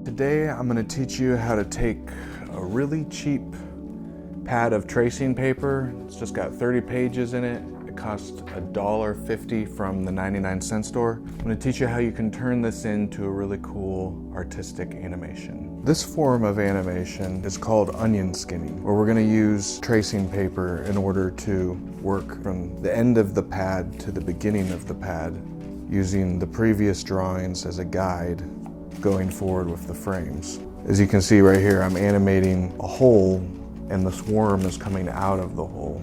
Today I'm going to teach you how to take a really cheap pad of tracing paper. It's just got 30 pages in it. It costs $1.50 from the 99-cent store. I'm going to teach you how you can turn this into a really cool artistic animation. This form of animation is called onion skinning, where we're going to use tracing paper in order to work from the end of the pad to the beginning of the pad, using the previous drawings as a guide going forward with the frames. As you can see right here, I'm animating a hole and this worm is coming out of the hole.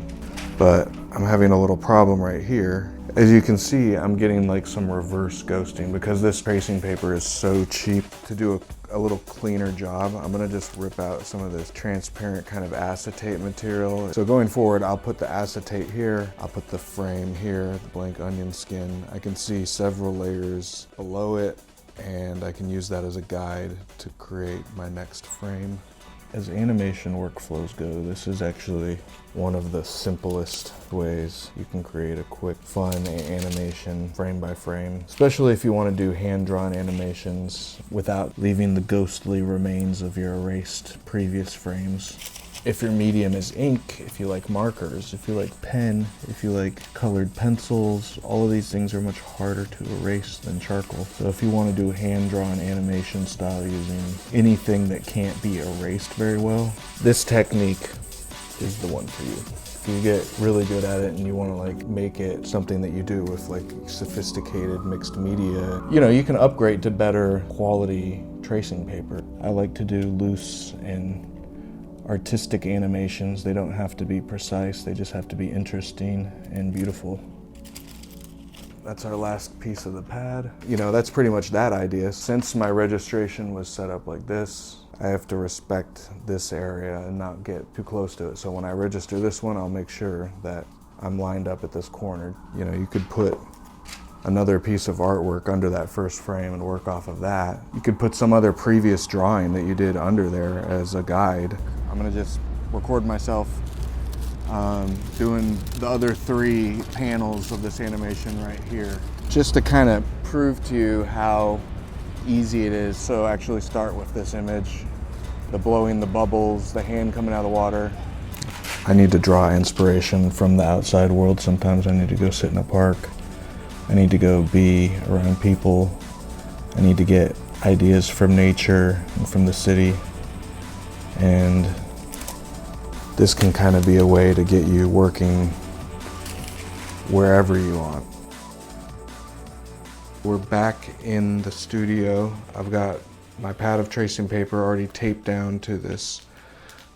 But I'm having a little problem right here. As you can see, I'm getting like some reverse ghosting because this tracing paper is so cheap. To do a little cleaner job, I'm gonna just rip out some of this transparent kind of acetate material. So going forward, I'll put the acetate here, I'll put the frame here, the blank onion skin. I can see several layers below it, and I can use that as a guide to create my next frame. As animation workflows go, this is actually one of the simplest ways you can create a quick, fun animation frame by frame, especially if you want to do hand-drawn animations without leaving the ghostly remains of your erased previous frames. If your medium is ink, if you like markers, if you like pen, if you like colored pencils, all of these things are much harder to erase than charcoal. So if you want to do hand-drawn animation style using anything that can't be erased very well, this technique is the one for you. If you get really good at it and you want to like make it something that you do with like sophisticated mixed media, you can upgrade to better quality tracing paper. I like to do loose and artistic animations. They don't have to be precise, they just have to be interesting and beautiful. That's our last piece of the pad. That's pretty much that idea. Since my registration was set up like this, I have to respect this area and not get too close to it. So when I register this one, I'll make sure that I'm lined up at this corner. You could put another piece of artwork under that first frame and work off of that. You could put some other previous drawing that you did under there as a guide. I'm gonna just record myself doing the other 3 panels of this animation right here, just to kind of prove to you how easy it is. So actually start with this image, the blowing the bubbles, the hand coming out of the water. I need to draw inspiration from the outside world. Sometimes I need to go sit in a park. I need to go be around people. I need to get ideas from nature and from the city. And this can kind of be a way to get you working wherever you want. We're back in the studio. I've got my pad of tracing paper already taped down to this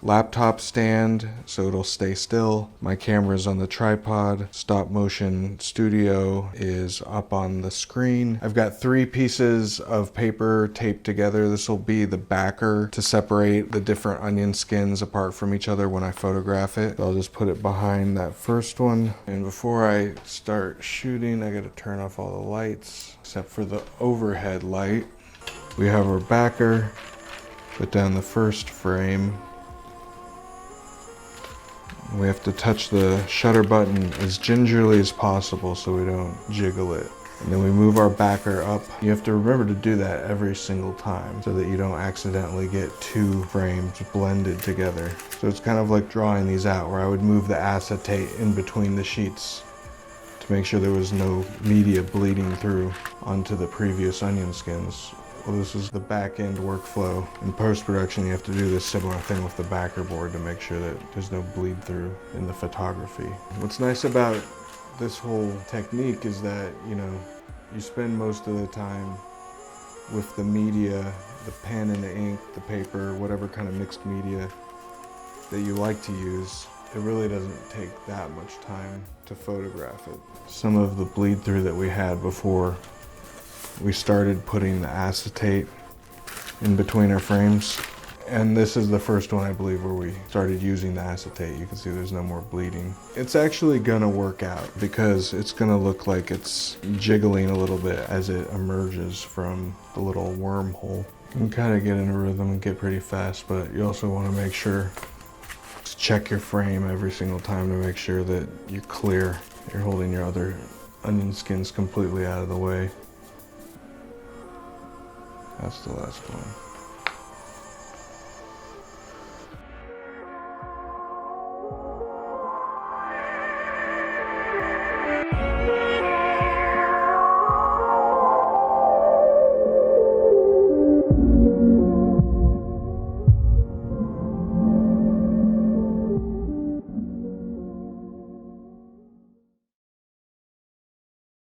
laptop stand so it'll stay still. My camera's on the tripod. Stop motion studio is up on the screen. I've got 3 pieces of paper taped together. This will be the backer to separate the different onion skins apart from each other when I photograph it. I'll just put it behind that first one. And before I start shooting, I gotta turn off all the lights except for the overhead light. We have our backer. Put down the first frame. We have to touch the shutter button as gingerly as possible so we don't jiggle it. And then we move our backer up. You have to remember to do that every single time so that you don't accidentally get 2 frames blended together. So it's kind of like drawing these out, where I would move the acetate in between the sheets to make sure there was no media bleeding through onto the previous onion skins. Well, this is the back-end workflow. In post-production, you have to do this similar thing with the backer board to make sure that there's no bleed through in the photography. What's nice about this whole technique is that, you spend most of the time with the media, the pen and the ink, the paper, whatever kind of mixed media that you like to use. It really doesn't take that much time to photograph it. Some of the bleed through that we had before we started putting the acetate in between our frames. And this is the first one, I believe, where we started using the acetate. You can see there's no more bleeding. It's actually gonna work out because it's gonna look like it's jiggling a little bit as it emerges from the little wormhole. You can kind of get in a rhythm and get pretty fast, but you also wanna make sure to check your frame every single time to make sure that you're clear. You're holding your other onion skins completely out of the way. That's the last one.